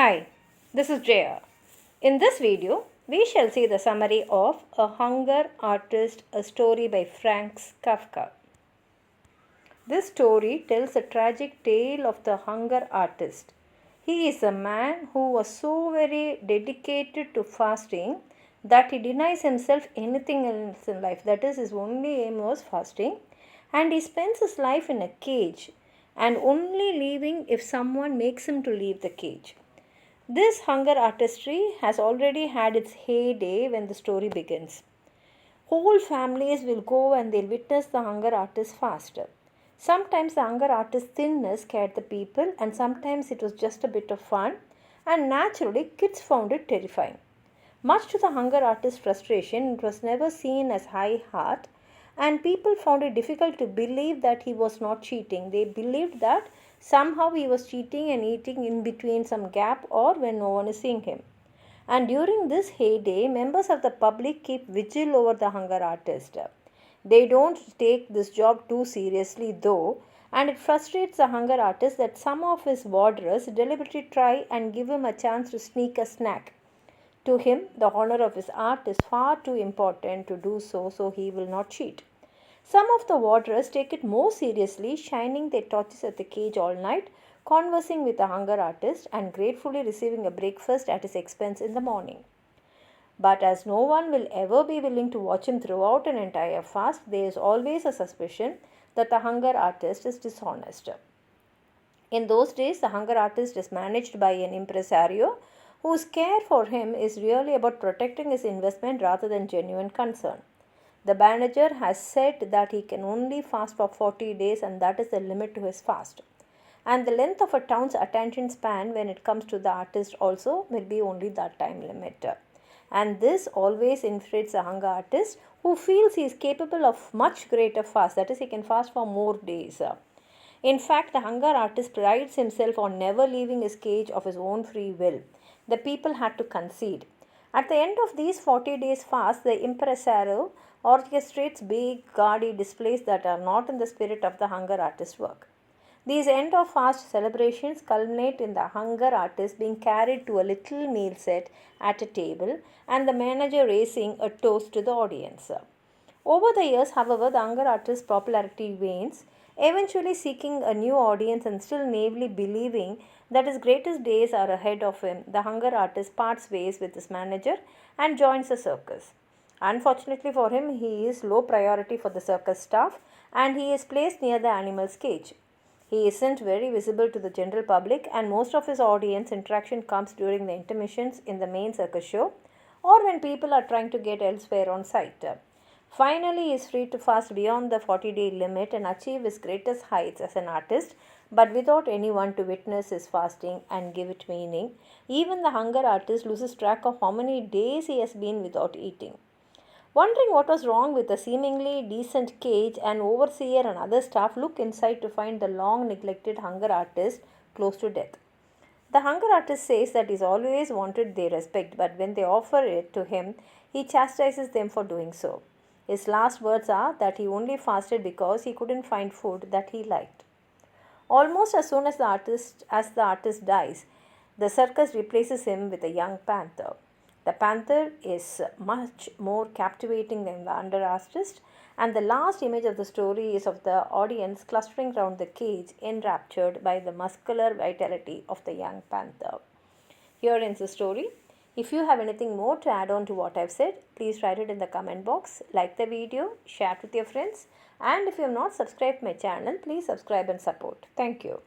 Hi, this is Jaya. In this video, we shall see the summary of A Hunger Artist, a story by Franz Kafka. This story tells a tragic tale of the hunger artist. He is a man who was so very dedicated to fasting that he denies himself anything else in life. That is, his only aim was fasting, and he spends his life in a cage and only leaving if someone makes him to leave the cage. This hunger artistry has already had its heyday when the story begins. Whole families will go and they'll witness the hunger artist fast. Sometimes the hunger artist's thinness scared the people, and sometimes it was just a bit of fun, and naturally, kids found it terrifying. Much to the hunger artist's frustration, it was never seen as high heart, and people found it difficult to believe that he was not cheating. They believed that somehow he was cheating and eating in between some gap or when no one is seeing him. And during this heyday, members of the public keep vigil over the hunger artist. They don't take this job too seriously though, and it frustrates the hunger artist that some of his warders deliberately try and give him a chance to sneak a snack. To him, the honor of his art is far too important to do so, so he will not cheat. Some of the warders take it more seriously, shining their torches at the cage all night, conversing with the hunger artist, and gratefully receiving a breakfast at his expense in the morning. But as no one will ever be willing to watch him throughout an entire fast, there is always a suspicion that the hunger artist is dishonest. In those days, the hunger artist is managed by an impresario whose care for him is really about protecting his investment rather than genuine concern. The manager has said that he can only fast for 40 days, and that is the limit to his fast. And the length of a town's attention span when it comes to the artist also will be only that time limit. And this always infuriates a hunger artist who feels he is capable of much greater fast, that is, he can fast for more days. In fact, the hunger artist prides himself on never leaving his cage of his own free will. The people had to concede. At the end of these 40 days fast, the impresario orchestrates big, gaudy displays that are not in the spirit of the hunger artist's work. These end of fast celebrations culminate in the hunger artist being carried to a little meal set at a table and the manager raising a toast to the audience. Over the years, however, the hunger artist's popularity wanes, eventually seeking a new audience and still naively believing that his greatest days are ahead of him. The hunger artist parts ways with his manager and joins the circus. Unfortunately for him, he is low priority for the circus staff and he is placed near the animal's cage. He isn't very visible to the general public, and most of his audience interaction comes during the intermissions in the main circus show or when people are trying to get elsewhere on site. Finally, he is free to fast beyond the 40-day limit and achieve his greatest heights as an artist, but without anyone to witness his fasting and give it meaning. Even the hunger artist loses track of how many days he has been without eating. Wondering what was wrong with the seemingly decent cage, an overseer and other staff look inside to find the long neglected hunger artist close to death. The hunger artist says that he's always wanted their respect, but when they offer it to him, he chastises them for doing so. His last words are that he only fasted because he couldn't find food that he liked. Almost as soon as the artist dies, the circus replaces him with a young panther. The panther is much more captivating than the under artist, and the last image of the story is of the audience clustering round the cage, enraptured by the muscular vitality of the young panther. Here ends the story. If you have anything more to add on to what I've said, please write it in the comment box, like the video, share it with your friends, and if you have not subscribed my channel, please subscribe and support. Thank you.